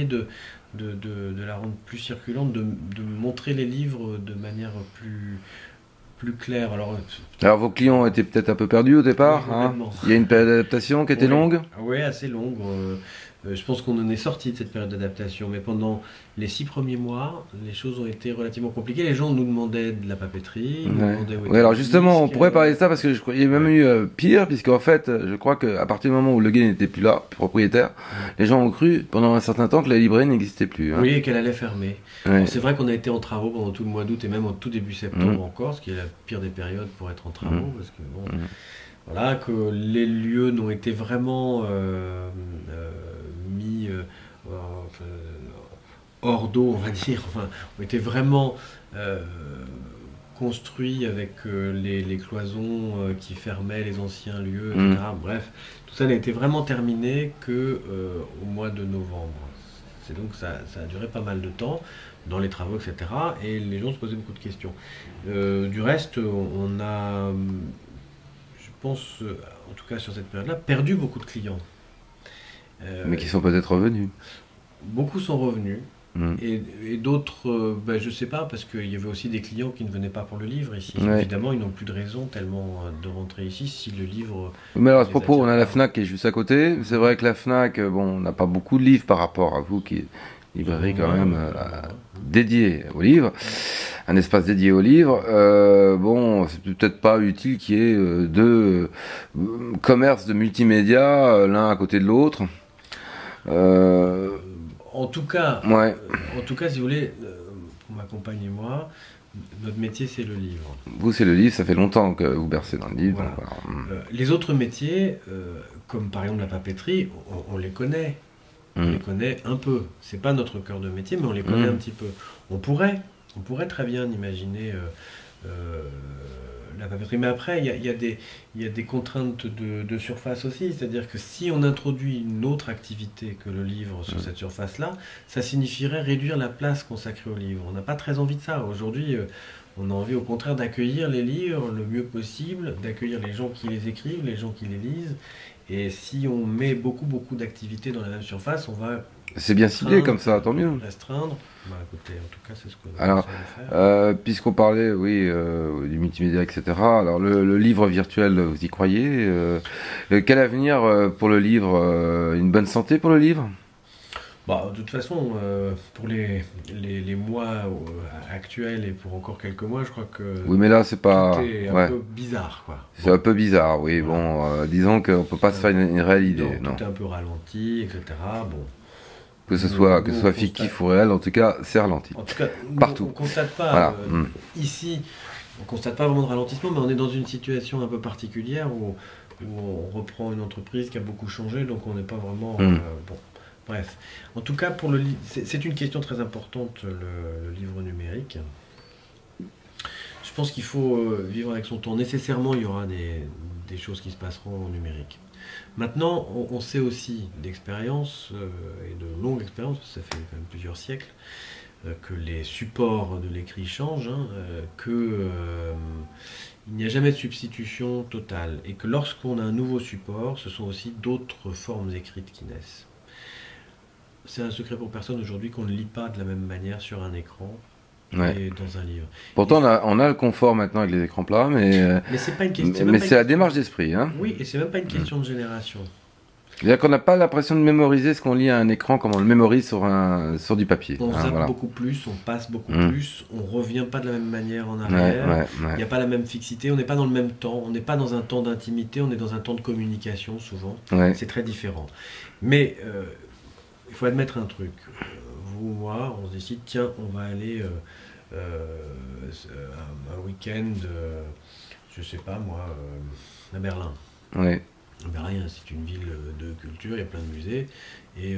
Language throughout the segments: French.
de la rendre plus circulante, de montrer les livres de manière plus claire. Alors vos clients étaient peut-être un peu perdus au Oui, départ, hein? complètement. Il y a une période d'adaptation qui était Oui, longue? ouais, assez longue. Je pense qu'on en est sorti de cette période d'adaptation, mais pendant les 6 premiers mois, les choses ont été relativement compliquées. Les gens nous demandaient de la papeterie, ils nous Ouais. demandaient où Ouais, étaient alors les justement, on disques. pourrait parler de ça parce que il y a même eu pire, puisqu'en fait, je crois qu'à partir du moment où le gars n'était plus là, propriétaire, les gens ont cru pendant un certain temps que la librairie n'existait plus. Hein. Oui, et qu'elle allait fermer. Ouais. Alors, c'est vrai qu'on a été en travaux pendant tout le mois d'août et même en tout début septembre encore, ce qui est la pire des périodes pour être en travaux, parce que bon, voilà, que les lieux n'ont été vraiment mis enfin, hors d'eau, on va dire, enfin, ont été vraiment construits avec les cloisons qui fermaient les anciens lieux, etc. Bref, tout ça n'a été vraiment terminé que au mois de novembre. C'est donc ça a duré pas mal de temps dans les travaux, etc. Et les gens se posaient beaucoup de questions. Du reste, on a, je pense, en tout cas sur cette période-là, perdu beaucoup de clients. Mais qui sont peut-être revenus. Beaucoup sont revenus. Mm. Et d'autres, je sais pas, parce qu'il y avait aussi des clients qui ne venaient pas pour le livre ici. Ouais. Évidemment, ils n'ont plus de raison tellement de rentrer ici si le livre. Mais alors à ce les propos, attire on a la pas. FNAC qui est juste à côté. C'est vrai que la FNAC, bon, on n'a pas beaucoup de livres par rapport à vous qui est librairie quand même dédiée aux livres, un espace dédié aux livres. Bon, c'est peut-être pas utile qu'il y ait deux commerces de multimédia l'un à côté de l'autre. En tout cas, Ouais. si vous voulez, pour ma compagne et moi, notre métier c'est le livre. Vous, c'est le livre, ça fait longtemps que vous bercez dans le livre. Voilà. Donc, voilà. Les autres métiers, comme par exemple la papeterie, on les connaît. On les connaît un peu. C'est pas notre cœur de métier, mais on les connaît un petit peu. On pourrait très bien imaginer la papeterie. Mais après, il y a des contraintes de surface aussi. C'est-à-dire que si on introduit une autre activité que le livre sur cette surface-là, ça signifierait réduire la place consacrée au livre. On n'a pas très envie de ça. Aujourd'hui, on a envie au contraire d'accueillir les livres le mieux possible, d'accueillir les gens qui les écrivent, les gens qui les lisent. Et si on met beaucoup d'activités dans la même surface, on va C'est bien ciblé comme ça, tant mieux. restreindre. Bah, écoutez, en tout cas, c'est ce qu'on Alors, essaie de faire. puisqu'on parlait, oui, du multimédia, etc. Alors, le livre virtuel, vous y croyez? Quel avenir pour le livre? Une bonne santé pour le livre? Bah, de toute façon, pour les mois actuels et pour encore quelques mois, je crois que Oui, mais là, c'est pas... tout est un Ouais, peu bizarre, quoi. c'est un peu bizarre, oui. Bon, disons qu'on peut pas se faire une réelle idée, Non, non. tout est un peu ralenti, etc. Bon. Que ce Nous, soit on fictif constate- ou réel, en tout cas, c'est ralenti. En tout cas, nous, Partout. on constate pas Voilà. ici, on constate pas vraiment de ralentissement, mais on est dans une situation un peu particulière où on reprend une entreprise qui a beaucoup changé, donc on n'est pas vraiment bon. Bref, en tout cas pour le c'est une question très importante le livre numérique. Je pense qu'il faut vivre avec son temps. Nécessairement, il y aura des choses qui se passeront en numérique. Maintenant, on sait aussi d'expérience, et de longue expérience, parce que ça fait quand même plusieurs siècles, que les supports de l'écrit changent, hein, il n'y a jamais de substitution totale, et que lorsqu'on a un nouveau support, ce sont aussi d'autres formes écrites qui naissent. C'est un secret pour personne aujourd'hui qu'on ne lit pas de la même manière sur un écran Ouais. et dans un livre. Pourtant, on a le confort maintenant avec les écrans plats, mais c'est pas une question. mais c'est la démarche d'esprit, hein. Oui, et c'est même pas une question de génération. C'est-à-dire qu'on n'a pas l'impression de mémoriser ce qu'on lit à un écran comme on le mémorise sur du papier. On zappe voilà. beaucoup plus, on passe beaucoup Mm. plus, on revient pas de la même manière en Ouais, arrière. ouais, Il ouais. n'y a pas la même fixité, on n'est pas dans le même temps, on n'est pas dans un temps d'intimité, on est dans un temps de communication souvent. Ouais. C'est très différent. Mais il faut admettre un truc. Vous, moi, on se décide, tiens, on va aller un week-end, je sais pas moi, à Berlin. Ouais. Berlin, c'est une ville de culture, il y a plein de musées. Et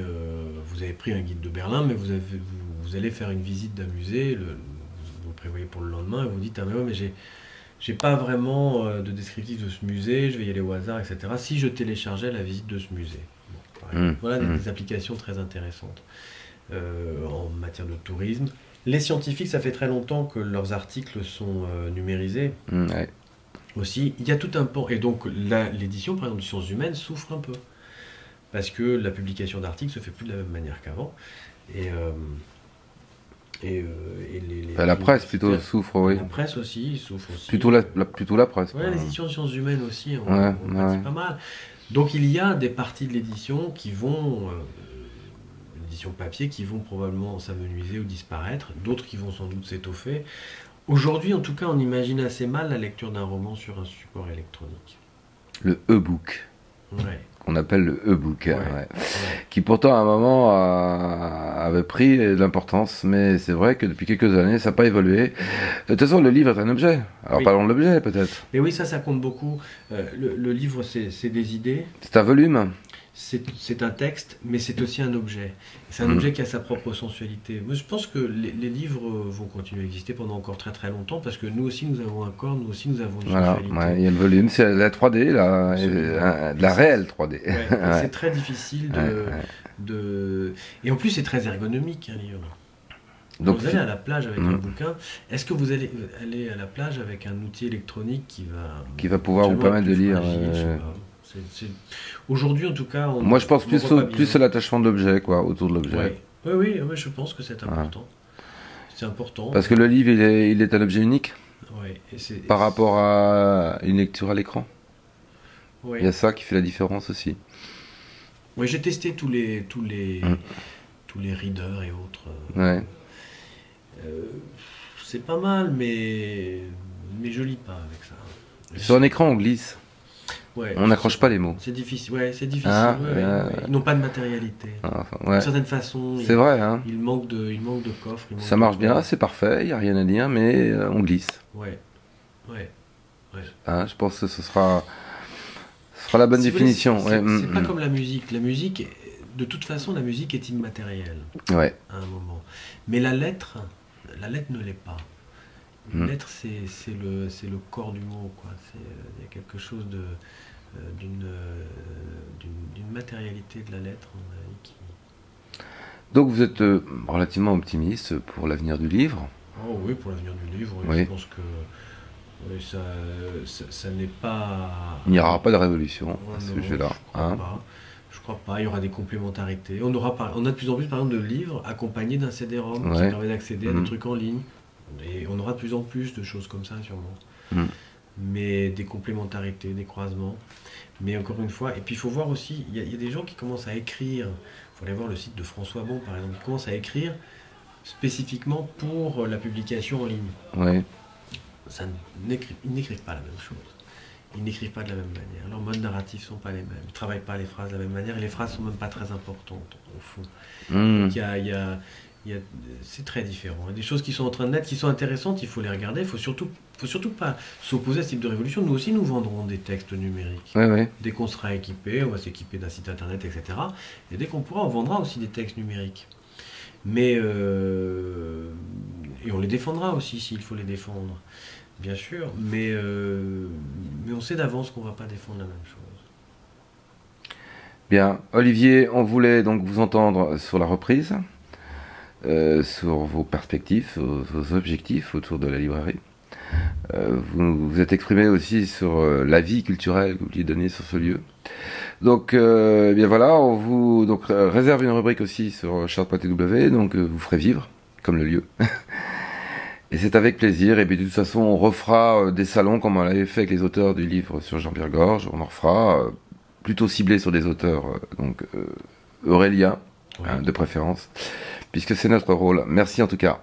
vous avez pris un guide de Berlin, mais vous allez faire une visite d'un musée, vous le prévoyez pour le lendemain, et vous dites, ah mais ouais, mais j'ai pas vraiment de descriptif de ce musée, je vais y aller au hasard, etc. Si je téléchargeais la visite de ce musée. Bon, pareil. Voilà des applications très intéressantes en matière de tourisme. Les scientifiques, ça fait très longtemps que leurs articles sont numérisés. Ouais. Aussi, il y a tout un pan. Et donc, l'édition, par exemple, de Sciences Humaines souffre un peu. Parce que la publication d'articles se fait plus de la même manière qu'avant. La presse plutôt souffre, oui. La presse aussi souffre aussi. Plutôt la presse. Ouais, l'édition de sciences humaines aussi, on pratique pas mal. Donc il y a des parties de l'édition qui vont, l'édition papier, qui vont probablement s'amenuiser ou disparaître, d'autres qui vont sans doute s'étoffer. Aujourd'hui, en tout cas, on imagine assez mal la lecture d'un roman sur un support électronique. Le e-book. Ouais. Qu'on appelle le e-book, qui pourtant à un moment avait pris de l'importance, mais c'est vrai que depuis quelques années ça n'a pas évolué. De toute façon, le livre est un objet. Alors parlons de l'objet peut-être. Mais oui, ça compte beaucoup. Le livre, c'est des idées. C'est un volume. C'est un texte, mais c'est aussi un objet. C'est un objet qui a sa propre sensualité. Moi, je pense que les livres vont continuer à exister pendant encore très très longtemps, parce que nous aussi, nous avons un corps, nous aussi, nous avons une sensualité. Il y a le volume, c'est la 3D, là, de la réelle 3D. C'est très difficile de... Et en plus, c'est très ergonomique, un livre. Donc, vous allez à la plage avec un bouquin, est-ce que vous allez aller à la plage avec un outil électronique qui va pouvoir vous permettre de lire Aujourd'hui, en tout cas, moi je pense plus à l'attachement d'objets, quoi, autour de l'objet. Oui, je pense que c'est important. C'est important. Parce que le livre, il est un objet unique. Par rapport à une lecture à l'écran. Il y a ça qui fait la différence aussi. Oui, j'ai testé tous les readers et autres. C'est pas mal, mais je lis pas avec ça. Sur un écran, on glisse. On n'accroche pas les mots. C'est difficile. C'est difficile. Ils n'ont pas de matérialité. D'une certaine façon. C'est vrai. Hein. Il manque de coffre. Ça marche bien, c'est parfait. Il n'y a rien à dire, mais on glisse. Je pense que ce sera la bonne définition. C'est pas comme la musique. La musique, de toute façon, la musique est immatérielle. À un moment. Mais la lettre ne l'est pas. Une lettre, c'est le corps du mot, quoi. Il y a quelque chose d'une matérialité de la lettre qui... Donc vous êtes relativement optimiste pour l'avenir du livre. Oh oui, pour l'avenir du livre. Je pense que ça n'est pas... Il n'y aura pas de révolution à ce sujet-là. Je crois pas. Il y aura des complémentarités. On a de plus en plus, par exemple, de livres accompagnés d'un CD-ROM qui permet d'accéder à des trucs en ligne. Et on aura de plus en plus de choses comme ça, sûrement. Mais des complémentarités, des croisements. Mais encore une fois, et puis il faut voir aussi, il y a des gens qui commencent à écrire. Il faut aller voir le site de François Bon, par exemple. Ils commencent à écrire spécifiquement pour la publication en ligne. Ils n'écrivent pas la même chose. Ils n'écrivent pas de la même manière. Leurs modes narratifs ne sont pas les mêmes. Ils ne travaillent pas les phrases de la même manière. Et les phrases ne sont même pas très importantes, au fond. Donc c'est très différent. Il y a des choses qui sont en train de naître, qui sont intéressantes, il faut les regarder. Il ne faut surtout pas s'opposer à ce type de révolution. Nous aussi, nous vendrons des textes numériques. Dès qu'on sera équipé, on va s'équiper d'un site internet, etc. Et dès qu'on pourra, on vendra aussi des textes numériques. Mais et on les défendra aussi s'il faut les défendre, bien sûr. Mais on sait d'avance qu'on ne va pas défendre la même chose. Bien, Olivier, on voulait donc vous entendre sur la reprise. Sur vos perspectives, vos objectifs autour de la librairie. Vous vous êtes exprimé aussi sur la vie culturelle que vous vouliez donner sur ce lieu. Donc, bien voilà, on vous réserve une rubrique aussi sur Chartres.tw, donc vous ferez vivre, comme le lieu. Et c'est avec plaisir, et puis de toute façon, on refera des salons comme on l'avait fait avec les auteurs du livre sur Jean-Pierre Gorge, on en refera, plutôt ciblés sur des auteurs euréliens, de préférence, puisque c'est notre rôle. Merci en tout cas.